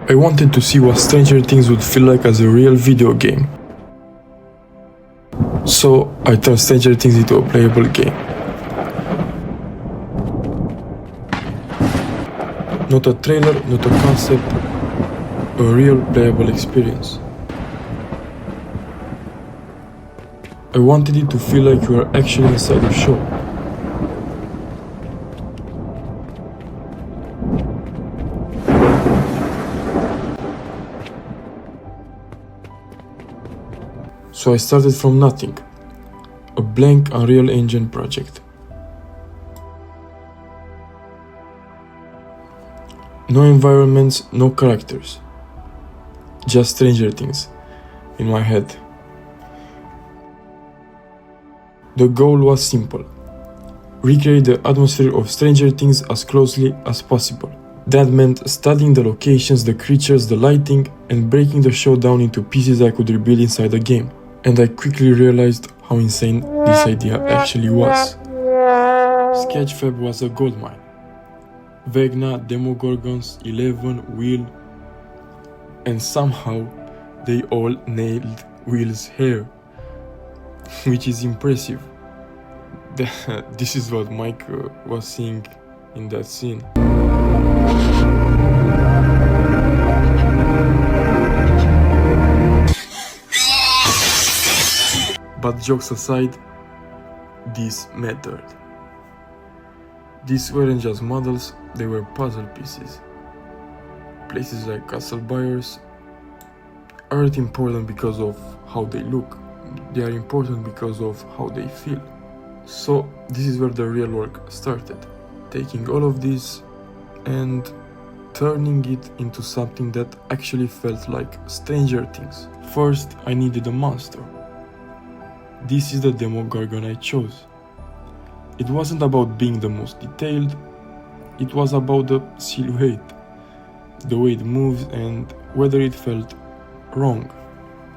I wanted to see what Stranger Things would feel like as a real video game. So I turned Stranger Things into a playable game. Not a trailer, not a concept, a real playable experience. I wanted it to feel like you are actually inside the show. So I started from nothing, a blank Unreal Engine project. No environments, no characters, just Stranger Things in my head. The goal was simple: recreate the atmosphere of Stranger Things as closely as possible. That meant studying the locations, the creatures, the lighting, and breaking the show down into pieces I could rebuild inside the game. And I quickly realized how insane this idea actually was. Sketchfab was a goldmine. Vecna, Demogorgons, 11, Will, and somehow they all nailed Will's hair, which is impressive. This is what Mike was seeing in that scene. But jokes aside, this mattered. These weren't just models, they were puzzle pieces. Places like Castle Byers aren't important because of how they look, they are important because of how they feel. So this is where the real work started, taking all of this and turning it into something that actually felt like Stranger Things. First, I needed a monster. This is the Demogorgon I chose. It wasn't about being the most detailed, it was about the silhouette, the way it moves and whether it felt wrong.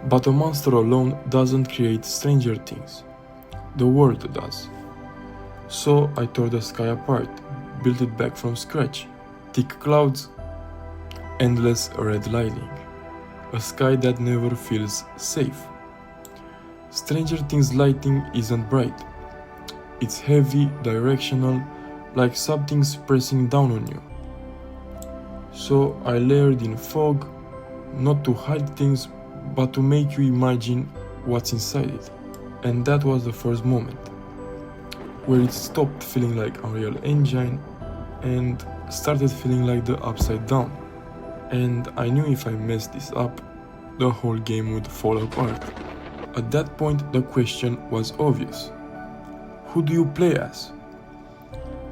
But a monster alone doesn't create Stranger Things. The world does. So I tore the sky apart, built it back from scratch. Thick clouds, endless red lighting. A sky that never feels safe. Stranger Things lighting isn't bright. It's heavy, directional, like something's pressing down on you. So I layered in fog, not to hide things, but to make you imagine what's inside it. And that was the first moment, where it stopped feeling like Unreal Engine and started feeling like the Upside Down. And I knew if I messed this up, the whole game would fall apart. At that point, the question was obvious. Who do you play as?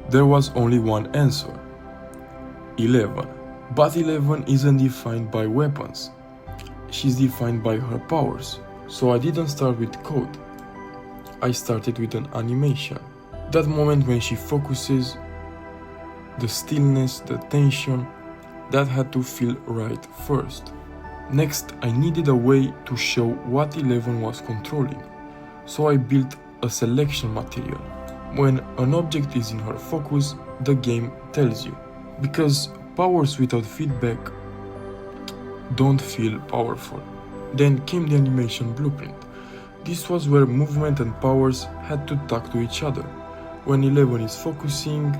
There was only one answer. 11. But 11 isn't defined by weapons. She's defined by her powers. So I didn't start with code. I started with an animation. That moment when she focuses, the stillness, the tension, that had to feel right first. Next, I needed a way to show what 11 was controlling. So I built a selection material. When an object is in her focus, the game tells you. Because powers without feedback don't feel powerful. Then came the animation blueprint. This was where movement and powers had to talk to each other. When 11 is focusing,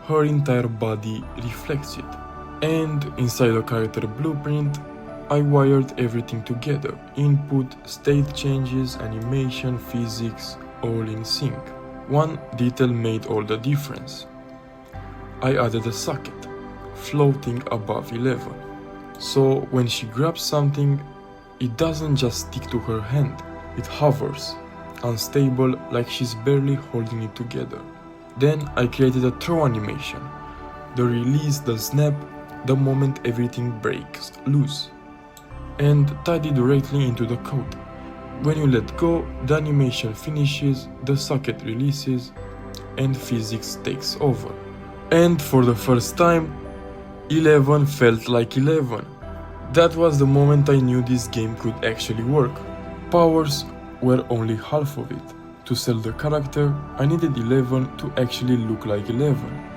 her entire body reflects it. And inside the character blueprint, I wired everything together. Input, state changes, animation, physics, all in sync. One detail made all the difference. I added a socket, floating above 11. So when she grabs something, it doesn't just stick to her hand, it hovers, unstable, like she's barely holding it together. Then I created a throw animation, the release, the snap, the moment everything breaks loose, and tied it directly into the code. When you let go, the animation finishes, the socket releases, and physics takes over. And for the first time, 11 felt like 11. That was the moment I knew this game could actually work. Powers were only half of it. To sell the character, I needed 11 to actually look like 11.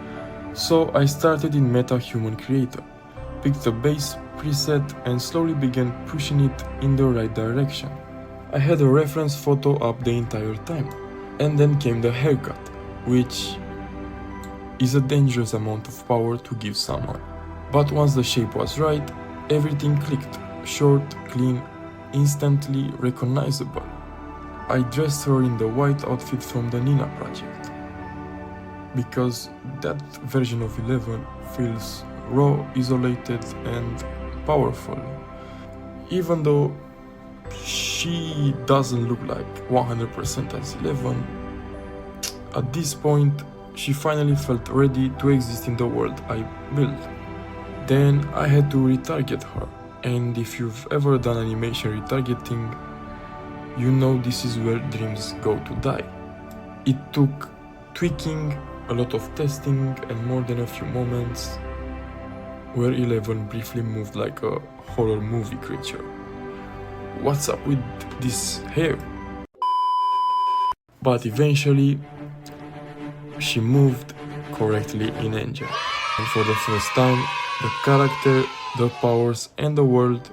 So I started in Meta Human Creator. picked the bass preset and slowly began pushing it in the right direction. I had a reference photo up the entire time. And then came the haircut, which is a dangerous amount of power to give someone. But once the shape was right, everything clicked. Short, clean, instantly recognizable. I dressed her in the white outfit from the Nina project, because that version of 11 feels raw, isolated and powerful. Even though she doesn't look like 100% as 11, at this point she finally felt ready to exist in the world I built. Then I had to retarget her, and if you've ever done animation retargeting, you know this is where dreams go to die. It took tweaking, a lot of testing, and more than a few moments where 11 briefly moved like a horror movie creature. What's up with this hair? But eventually she moved correctly in engine, and for the first time the character, the powers and the world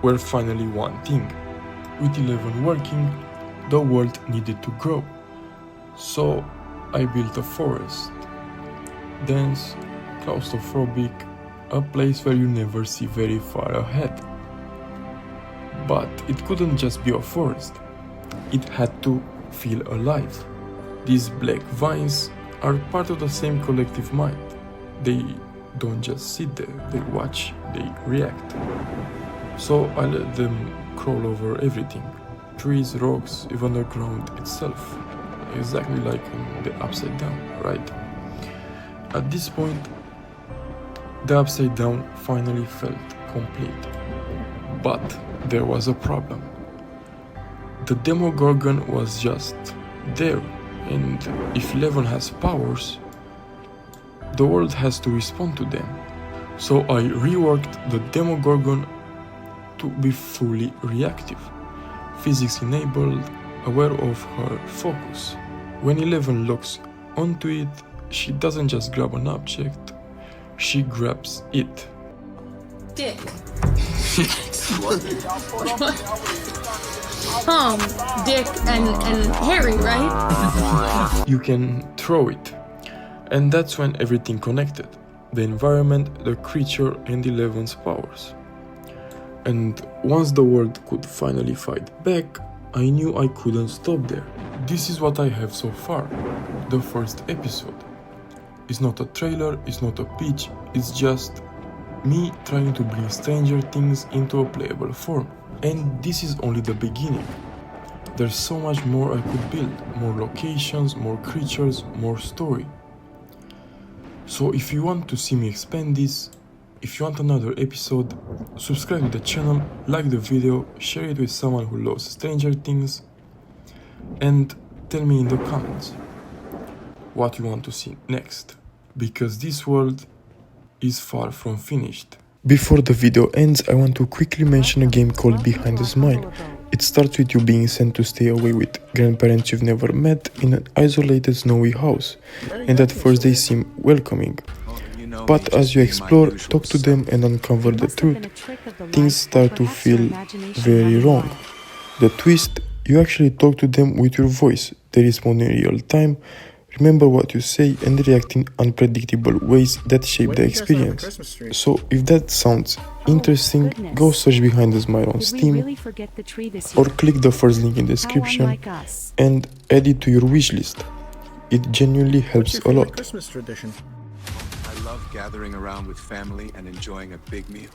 were finally one thing. With 11 working, the world needed to grow, so I built a forest. Dense, claustrophobic, a place where you never see very far ahead. But it couldn't just be a forest, it had to feel alive. These black vines are part of the same collective mind. They don't just sit there, they watch, they react. So I let them crawl over everything. Trees, rocks, even the ground itself. Exactly like in the Upside Down, right? At this point, the Upside Down finally felt complete. But there was a problem. The Demogorgon was just there, and if 11 has powers, the world has to respond to them. So I reworked the Demogorgon to be fully reactive, physics enabled, aware of her focus. When 11 locks onto it, she doesn't just grab an object, she grabs it. Dick. Dick and Harry, right? You can throw it. And that's when everything connected. The environment, the creature and 11's powers. And once the world could finally fight back, I knew I couldn't stop there. This is what I have so far. The first episode. It's not a trailer, it's not a pitch, it's just me trying to bring Stranger Things into a playable form. And this is only the beginning. There's so much more I could build. More locations, more creatures, more story. So if you want to see me expand this, if you want another episode, subscribe to the channel, like the video, share it with someone who loves Stranger Things, and tell me in the comments what you want to see next, because this world is far from finished. Before the video ends, I want to quickly mention a game called Behind the Smile. It starts with you being sent to stay away with grandparents you've never met in an isolated snowy house, and at first they seem welcoming. But as you explore, talk to them and uncover the truth, things start to feel very wrong. The twist, you actually talk to them with your voice, they respond in real time, remember what you say and react in unpredictable ways that shape the experience. So if that sounds interesting, go search Behind the Smile on Steam or click the first link in the description and add it to your wish list. It genuinely helps a lot. I love gathering around with family and enjoying a big meal.